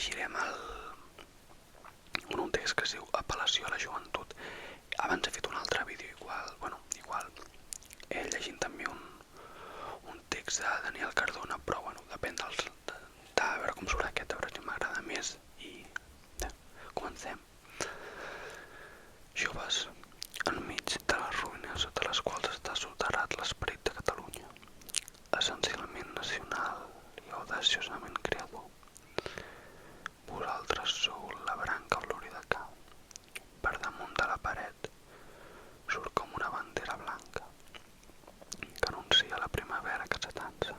llegirem un text que es diu Apel·lació a la joventut. Abans he fet un altre vídeo igual llegint també un text de Daniel Cardona, però depèn de veure com surt aquest, a veure si m'agrada més. I comencem. Joves, enmig de les ruïnes de les quals està soterrat l'esperit de Catalunya, essencialment nacional i audaciosament creador. Vosaltres sou la branca florida que, per damunt de la paret, surt com una bandera blanca que anuncia la primavera que s'atansa.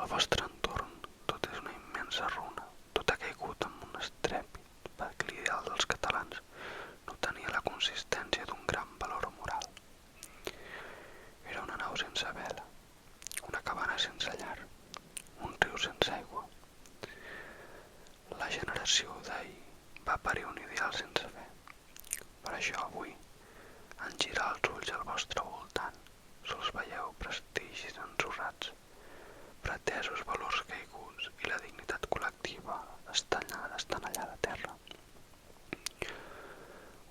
Al vostre entorn tot és una immensa runa, tot ha caigut amb un estrèpit perquè l'ideal dels catalans no tenia la consistència d'un gran valor moral. Era una nau sense vela, una cabana sense llar, un riu sense aigua. La generació d'ahir va parir un ideal sense fe. Per això avui, en girar els ulls al vostre voltant, sols veieu prestigis ensorrats, pretesos valors caiguts i la dignitat col·lectiva estan allà a terra.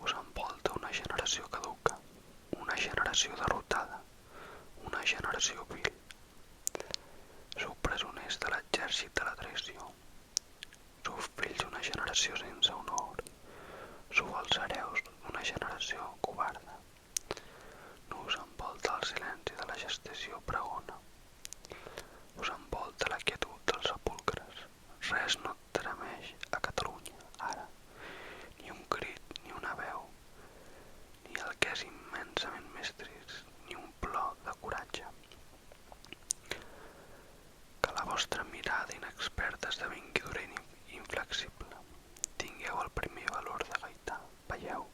Us envolta una generació caduca, una generació derrotada, una generació vil. Sou presoners de l'exèrcit de la traïció. Sou fills d'una generació sense honor. Sou els hereus d'una generació covarda. No us envolta el silenci de la gestació pregona. Us envolta la quietud dels sepulcres. Res no et tremeix a Catalunya, ara. Ni un crit, ni una veu, ni el que és immensament més trist, ni un plor de coratge. Que la vostra mirada inexperta esdevingui dura i inflexible. Tingueu el primer valor de Gaità. Veieu,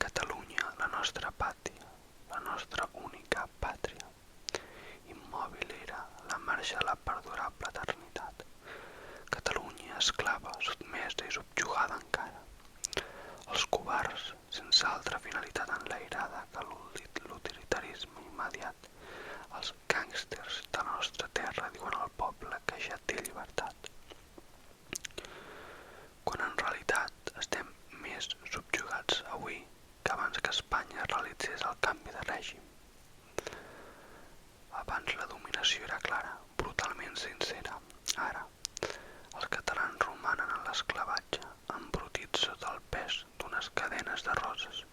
Catalunya, la nostra pàtria, la nostra única pàtria. Immòbil era la marxa a la perdurable eternitat. Catalunya esclava, sotmesa i subjugada encara. Els covards, sense altra finalitat enlairada que l'utilitarisme immediat. Els gàngsters de la nostra terra diuen al poble que ja té llibertat, quan en realitat estem més subjugats avui que abans que Espanya realitzés el canvi de règim. Abans la dominació era clara, brutalment sincera. Ara, els catalans romanen en l'esclavatge, embrutits sota el pes d'unes cadenes de roses.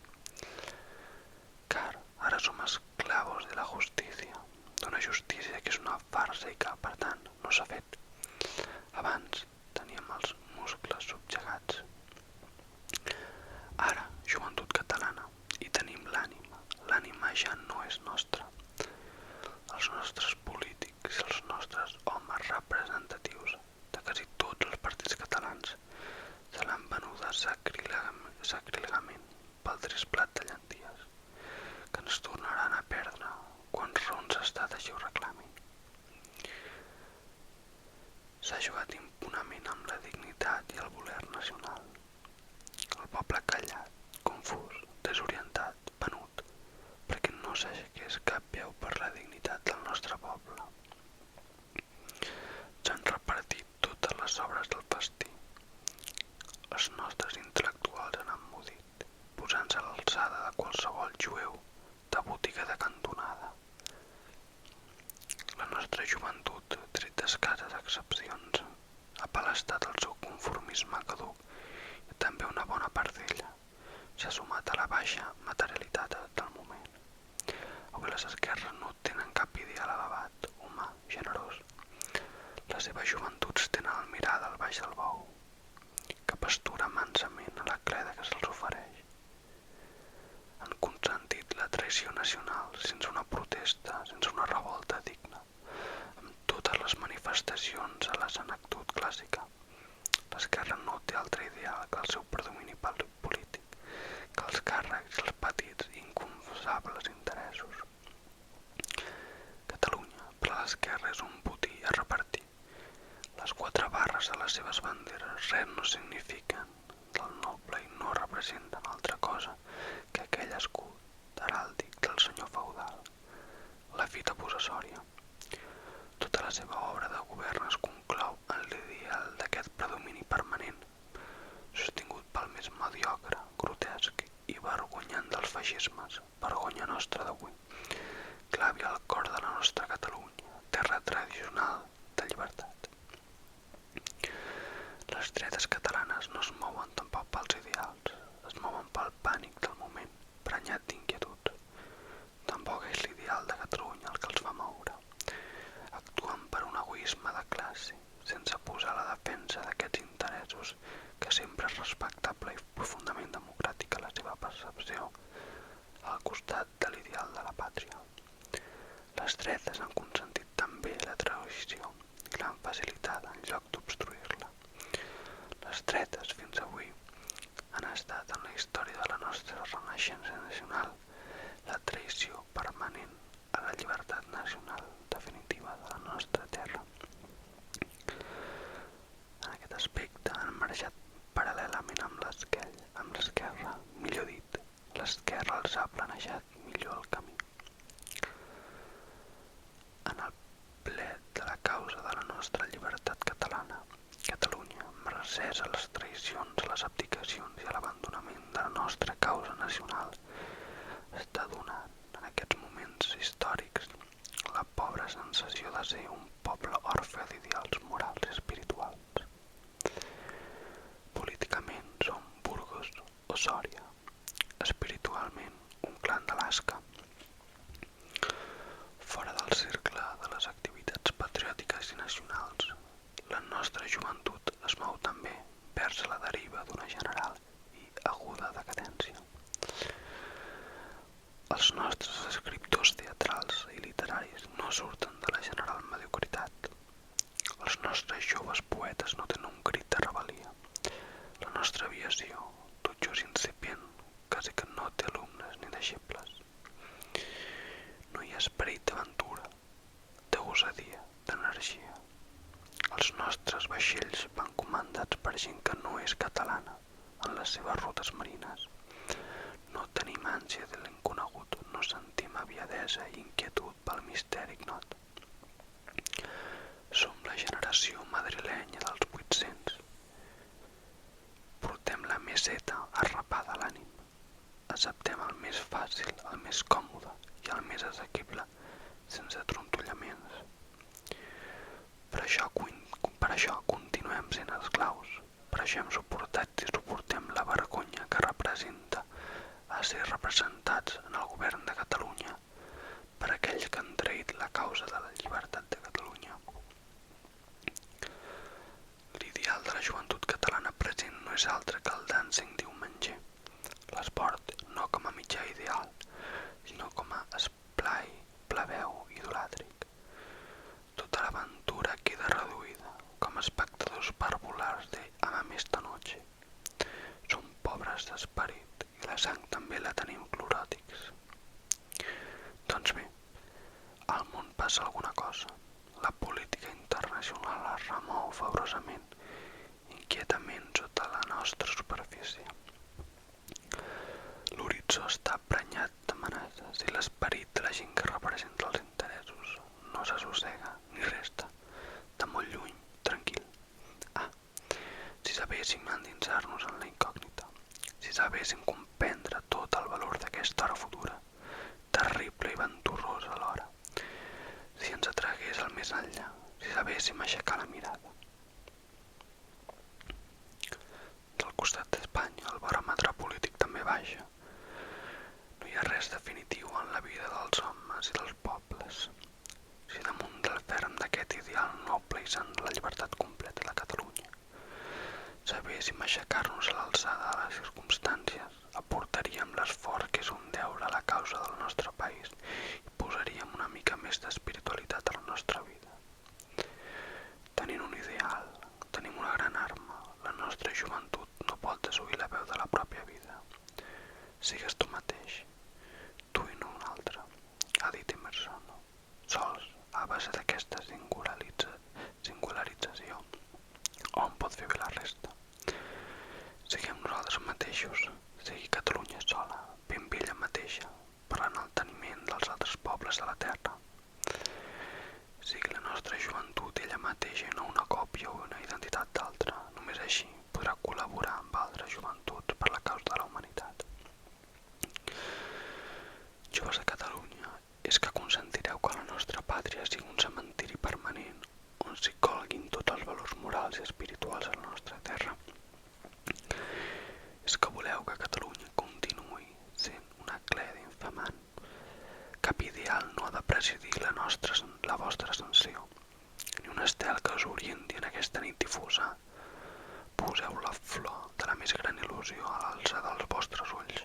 Car ara som esclavos de la justícia, d'una justícia que és una farsa i que, per tant, no s'ha fet. Abans teníem els muscles subjugats. Ara, joventut catalana, i tenim l'ànima. L'ànima ja no és nostra. Els nostres polítics i els nostres homes representatius de quasi tots els partits catalans se l'han venuda sacrílegament pel trist plat de llenties, que ens tornaran a perdre quan raons d'estat així ho reclamin. S'ha jugat impunement amb la dignitat i el voler nacional. El poble callat, confús, desorientat, venut, perquè no s'aixequés cap veu per la dignitat del nostre poble. S'han repartit totes les obres del festí. Els nostres intel·lectuals han emmudit, posant-se a l'alçada de qualsevol jueu de botiga de cantonada. La nostra joventut, tret d'escasses excepcions, ha palestat el seu conformisme caduc i també una bona part d'ella s'ha sumat a la baixa materialitat del moment. Avui les esquerres no tenen cap ideal elevat, humà, generós. Les seves joventuts tenen el mirar del baix del bou, que pastura mansament a la cleda que se'ls ofereix. Han consentit la traïció nacional sense una protesta, sense una revolta digna, amb totes les manifestacions a la senectut clàssica. L'esquerra no té altre ideal que el seu predomini polític, que els càrrecs i els petits i inconfusables interessos. Catalunya, per a l'esquerra, és un botí a repartir. Les 4 barres a les seves banderes res no signifiquen del noble i no representen altra cosa que aquell escut heràldic del senyor feudal, la fita possessòria. Tota la seva obra de govern es conclou en l'ideal d'aquest predomini feixismes, vergonya nostra d'avui. Clavi al cor de la nostra Catalunya, terra tradicional de llibertat. Les dretes catalanes no es mouen tampoc pels ideals, es mouen pel pànic del moment, prenyat d'inquietud. Tampoc és l'ideal de Catalunya el que els fa moure. Actuen per un egoisme de classe, sense posar la defensa d'aquests interessos que sempre és respectable i profundament democràtica la seva percepció, al costat de l'ideal de la pàtria. Les dretes han consentit també la transició i l'han facilitada en lloc d'obstruir-la. Les dretes fins avui han estat en la història de la nostra renaixença nacional la traïció permanent a la llibertat nacional definitiva de la nostra terra. En aquest aspecte han marxat paral·lelament amb l'esquerra, millor dit, l'esquerra els ha planejat millor el camí. En el ple de la causa de la nostra llibertat catalana, Catalunya, mercès a les traïcions, a les abdicacions i a l'abandonament de la nostra causa nacional, està donant en aquests moments històrics la pobra sensació de ser un poble orfe d'ideals morals i espirituals. Políticament som Burgos o Sòria, espiritualment un clan d'Alaska. Fora del cercle de les activitats patriòtiques i nacionals, la nostra joventut es mou també vers la deriva d'una general i aguda decadència. Els nostres escriptors teatrals i literaris no surten de la general mediocritat. Els nostres joves poetes no tenen un crit de rebel·lia. La nostra aviació, tot just incipient, quasi que no té alumnes ni deixebles. No hi ha esperit d'aventura, de gosadia, d'energia. Els nostres vaixells van comandats per gent que no és catalana en les seves rutes marines. No tenim ànsia de l'inconegut, no sentim aviadesa i inquietud pel misteri ignot. Som la generació madrilenya dels 800. Portem la meseta arrapada a l'ànim. Acceptem el més fàcil, el més còmode i el més assequible, sense trontollaments. Per això continuem sent esclaus, per això hem suportat i suportem la vergonya que representa a ser representats en el govern de Catalunya per aquells que han traït la causa de la llibertat de Catalunya. L'ideal de la joventut catalana present no és altre que el Dancing diumenge, l'esport no com a mitjà ideal, sinó com a esplai plebeu idolàtric. Tota l'aventura queda reduïda com a espectadors parvulars de Amame esta noche. Som pobres d'esperit i la sang també la tenim cloròtics. Doncs bé, al món passa alguna cosa. La política internacional es remou febrosament, inquietament sota la nostra superfície. L'horitzó està prenyat d'amenaces i l'esperit de la gent que representa els interessos no s'assossega ni resta, de molt lluny, tranquil. Si sabéssim endinsar-nos en la incògnita, si sabéssim comprendre tot el valor d'aquesta hora futura, terrible i venturrosa alhora, si ens atragués al més enllà, si sabéssim aixecar la mirada. Del costat d'Espanya el baròmetre polític també baixa. No hi ha res definitiu en la vida dels homes i dels pobles. Si damunt del ferm d'aquest ideal noble i sant la llibertat completa de Catalunya sabéssim aixecar-nos a l'alçada de les circumstàncies, aportaríem l'esforç que és un deure a la causa del nostre país i posaríem una mica més d'espiritualitat a la nostra vida. Tenim un ideal, tenim una gran arma, la nostra joventut no pot desoir la veu de la pròpia vida. Sigues tu mateix, tu i no un altre, ha dit Emerson. Sols, a base d'aquesta singularització, hom pot fer bé la resta. Siguem nosaltres mateixos, sigui Catalunya sola, ben bé ella mateixa, per l'enalteniment dels altres pobles de la terra. Sigui la nostra joventut ella mateixa i no una còpia o una identitat d'altra. Només així podrà col·laborar amb altres joventuts per la causa de la humanitat. s'orienti en aquesta nit difusa. Poseu la flor de la més gran il·lusió a l'alça dels vostres ulls.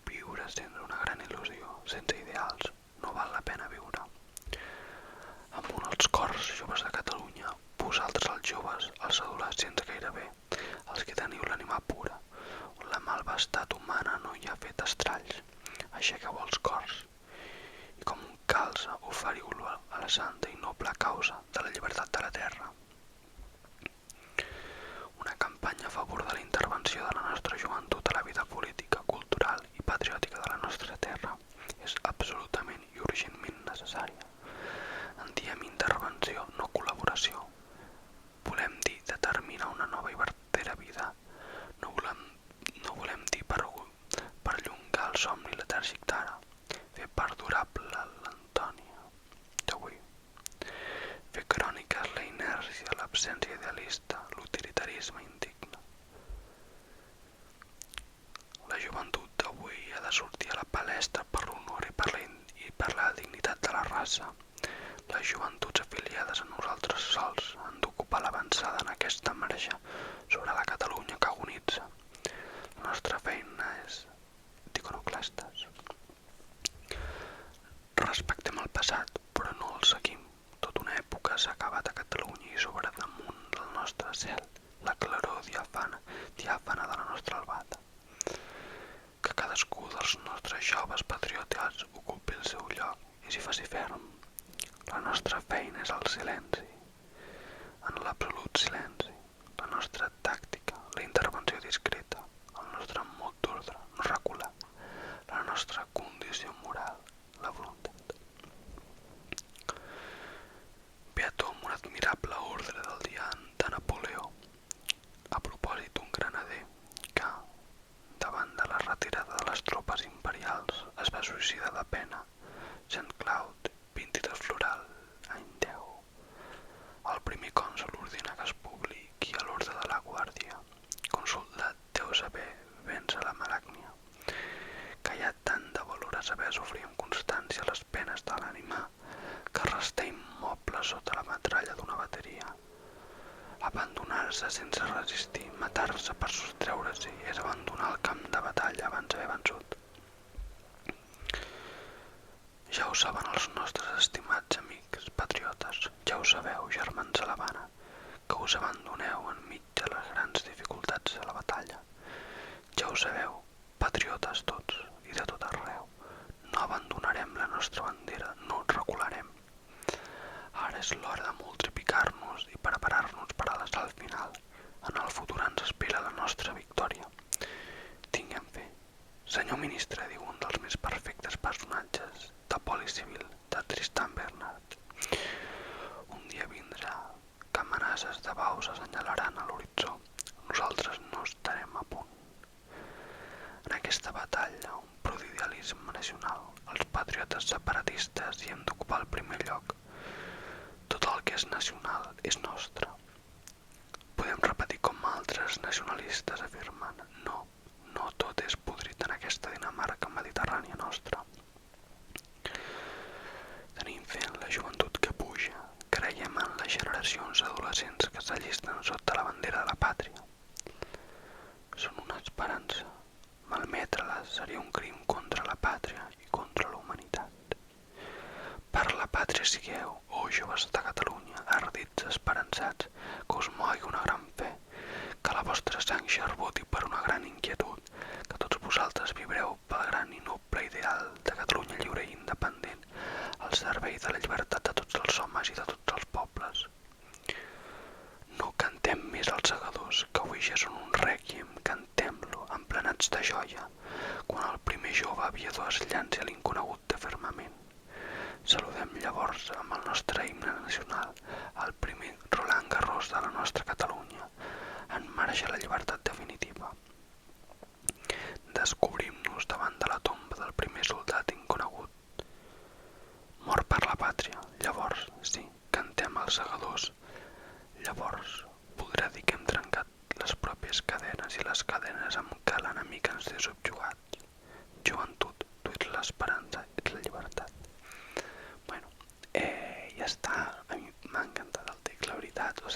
Viure sense una gran il·lusió, sense ideals, no val la pena viure. Amunt els cors joves de Catalunya, vosaltres els joves, els adolescents gairebé, els que teniu l'ànima pura, on la malvestat humana no hi ha fet estralls. Aixequeu els cors i com un calze oferiu-lo a la santa i noble causa de la llibertat de la terra. Una campanya a favor de la intervenció de la nostra joventut a la vida política, cultural i patriòtica de la nostra terra és absolutament i urgentment necessària. En diem intervenció, no col·laboració. Volem dir determinar una nova i vertera vida. No volem dir perllongar el somni letàrgic d'ara, fer perdurable l'Antònia d'avui, fer cròniques la inèrcia, l'absència idealista, l'utilitarisme indigne. La joventut d'avui ha de sortir a la palestra per l'honor i per la dignitat de la raça. Les joventuts afiliades a nosaltres sols han d'ocupar l'avançada en aquesta marxa sobre la Catalunya que agonitza. La nostra feina és d'iconoclastes. Respectem el passat, però no el seguim. Tota una època s'ha acabat a Catalunya i sobre damunt del nostre cel la claror diàfana de la nostra albada. Que cadascú dels nostres joves patriotes ocupi el seu lloc i s'hi faci ferm. La nostra feina és el silenci, en l'absolut silenci, la nostra tàctica, la intervenció discreta, el nostre mot d'ordre, no recular, la nostra condició moral, la voluntat. Beato amb un admirable ordre del dia de Napoleó, a propòsit d'un granader que, davant de la retirada de les tropes imperials, es va suïcidar de pena, Saint-Cloud, 22 Floral, any 10. El primer cònsol ordena que es publiqui a l'ordre de la guàrdia que un soldat deu saber vèncer la malàgnia, que hi ha tant de valor a saber sofrir amb constància les penes de l'ànima que restar immoble sota la metralla d'una bateria. Abandonar-se sense resistir, matar-se per sostreure-s'hi, és abandonar el camp de batalla abans d'haver vençut. Ja ho saben els nostres estimats amics patriotes, ja ho sabeu, germans de l'Havana, que us abandoneu enmig de les grans dificultats de la batalla. Ja ho sabeu, patriotes tots i de tot arreu, no abandonarem la nostra bandera, no recularem. Ara és l'hora de multiplicar-nos i preparar-nos per a l'assalt final. En el futur ens espera la nostra victòria. Tinguem fe. Senyor ministre, diu un dels més perfectes personatges de Poli Civil, de Tristan Bernard. Un dia vindrà que amenaces de baus assenyalaran a l'horitzó. Nosaltres no estarem a punt. En aquesta batalla, un prodi idealisme nacional, els patriotes separatistes hi hem d'ocupar el primer lloc. Tot el que és nacional és nostre. Podem repetir com altres nacionalistes afirmen, no tot és podrit en aquesta Dinamarca mediterrània nostra. Tenim fe en la joventut que puja, creiem en les generacions adolescents que s'allisten sota la bandera de la pàtria. Són una esperança. Malmetre-les seria un crim contra la pàtria i contra la humanitat. Per la pàtria sigueu, joves de Catalunya, ardits, esperançats, que us mogui una gran fe, que la vostra sang xarbuti per una gran inquietud, que tots vosaltres vibreu pel gran i noble ideal de Catalunya lliure i independent, al servei de la llibertat de tots els homes i de tots els pobles. No cantem més els segadors, que avui ja són un rèquiem, cantem-lo, emplenats de joia, quan el primer jove aviador es llança a l'inconegut de firmament. Saludem llavors amb el nostre himne nacional, el primer Roland Garros de la nostra Catalunya, en marxa a la llibertat definitiva. Descobrim-nos davant de la tomba del primer soldat inconegut. Mort per la pàtria,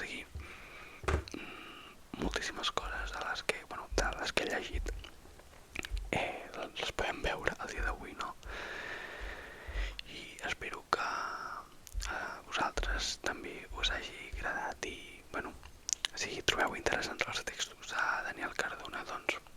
sigui, moltíssimes coses de les que he llegit les podem veure al dia d'avui, no? I espero que a vosaltres també us hagi agradat i, si trobeu interessants els textos de Daniel Cardona, doncs